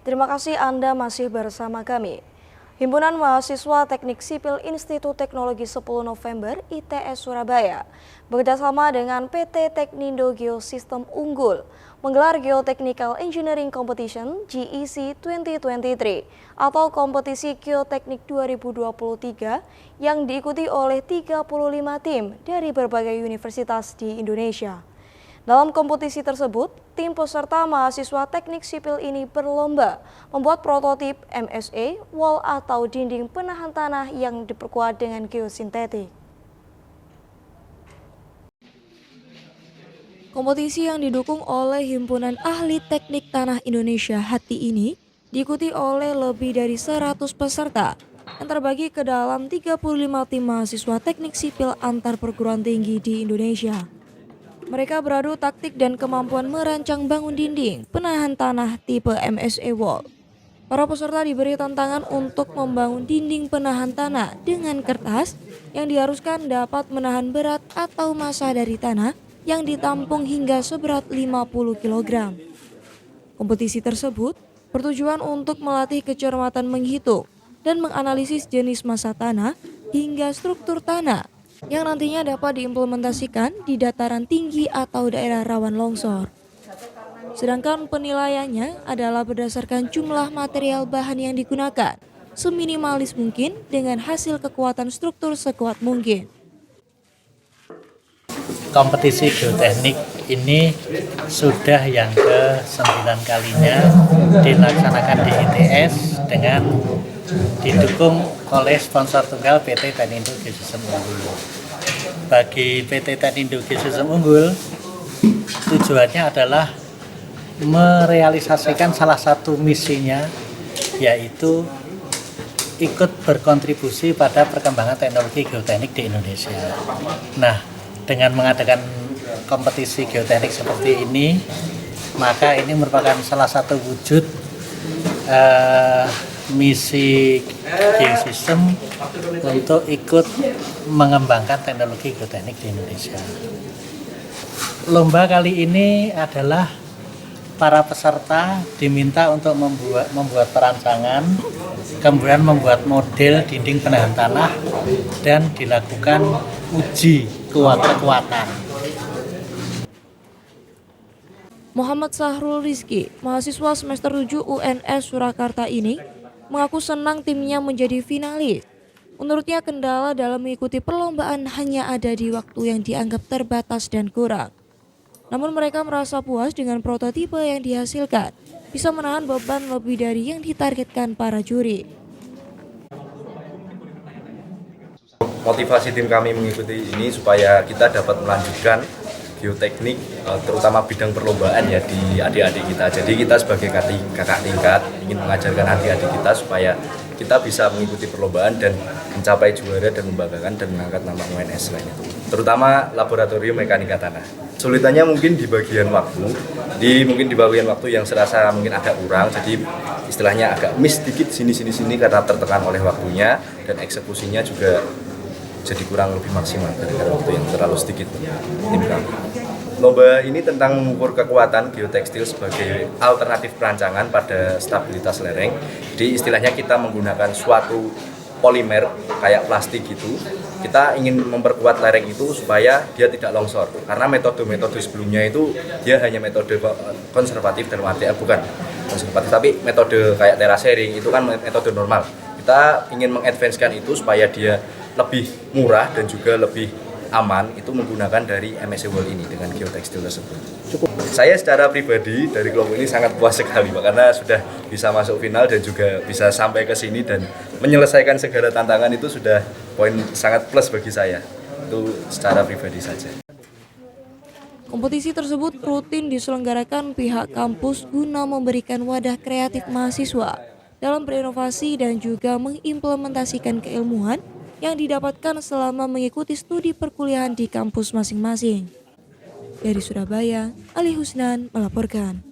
Terima kasih Anda masih bersama kami. Himpunan Mahasiswa Teknik Sipil Institut Teknologi 10 November ITS Surabaya bekerjasama dengan PT Teknindo Geosistem Unggul menggelar Geotechnical Engineering Competition GEC 2023 atau kompetisi geoteknik 2023 yang diikuti oleh 35 tim dari berbagai universitas di Indonesia. Dalam kompetisi tersebut, tim peserta mahasiswa teknik sipil ini berlomba membuat prototip MSA, wall atau dinding penahan tanah yang diperkuat dengan geosintetik. Kompetisi yang didukung oleh Himpunan Ahli Teknik Tanah Indonesia HATI ini diikuti oleh lebih dari 100 peserta yang terbagi ke dalam 35 tim mahasiswa teknik sipil antar perguruan tinggi di Indonesia. Mereka beradu taktik dan kemampuan merancang bangun dinding penahan tanah tipe MSA wall. Para peserta diberi tantangan untuk membangun dinding penahan tanah dengan kertas yang diharuskan dapat menahan berat atau massa dari tanah yang ditampung hingga seberat 50 kg. Kompetisi tersebut bertujuan untuk melatih kecermatan menghitung dan menganalisis jenis massa tanah hingga struktur tanah yang nantinya dapat diimplementasikan di dataran tinggi atau daerah rawan longsor. Sedangkan penilaiannya adalah berdasarkan jumlah material bahan yang digunakan, seminimalis mungkin dengan hasil kekuatan struktur sekuat mungkin. Kompetisi geoteknik ini sudah yang ke-9 kalinya dilaksanakan di ITS dengan didukung oleh sponsor tunggal PT Teknindo Geosistem Unggul. Bagi PT Teknindo Geosistem Unggul, tujuannya adalah merealisasikan salah satu misinya, yaitu ikut berkontribusi pada perkembangan teknologi geoteknik di Indonesia. Nah, dengan mengadakan kompetisi geoteknik seperti ini, maka ini merupakan salah satu wujud misi geosistem untuk ikut mengembangkan teknologi geoteknik di Indonesia. Lomba kali ini adalah para peserta diminta untuk membuat perancangan, kemudian membuat model dinding penahan tanah dan dilakukan uji kekuatan. Muhammad Sahrul Rizky, mahasiswa semester 7 UNS Surakarta ini, mengaku senang timnya menjadi finalis. Menurutnya kendala dalam mengikuti perlombaan hanya ada di waktu yang dianggap terbatas dan kurang. Namun mereka merasa puas dengan prototipe yang dihasilkan, bisa menahan beban lebih dari yang ditargetkan para juri. Motivasi tim kami mengikuti ini supaya kita dapat melanjutkan geoteknik, terutama bidang perlombaan ya di adik-adik kita. Jadi kita sebagai kakak tingkat ingin mengajarkan adik-adik kita supaya kita bisa mengikuti perlombaan dan mencapai juara dan membanggakan dan mengangkat nama UNS selain itu. Terutama laboratorium mekanika tanah. Sulitannya mungkin di bagian waktu, mungkin di bagian waktu yang serasa mungkin agak kurang, jadi istilahnya agak miss dikit sini karena tertekan oleh waktunya, dan eksekusinya juga jadi kurang lebih maksimal dari waktu yang terlalu sedikit tim kami. Lomba ini tentang mengukur kekuatan geotekstil sebagai alternatif perancangan pada stabilitas lereng. Jadi istilahnya kita menggunakan suatu polimer kayak plastik gitu. Kita ingin memperkuat lereng itu supaya dia tidak longsor. Karena metode-metode sebelumnya itu dia hanya metode konservatif dan bukan konservatif, tapi metode kayak terasering itu kan metode normal. Kita ingin mengadvance-kan itu supaya dia lebih murah dan juga lebih aman, itu menggunakan dari MSA Wall ini dengan geotekstil tersebut. Cukup. Saya secara pribadi dari kelompok ini sangat puas sekali Pak, karena sudah bisa masuk final dan juga bisa sampai ke sini dan menyelesaikan segala tantangan itu sudah poin sangat plus bagi saya. Itu secara pribadi saja. Kompetisi tersebut rutin diselenggarakan pihak kampus guna memberikan wadah kreatif mahasiswa dalam berinovasi dan juga mengimplementasikan keilmuan yang didapatkan selama mengikuti studi perkuliahan di kampus masing-masing. Dari Surabaya, Ali Husnan melaporkan.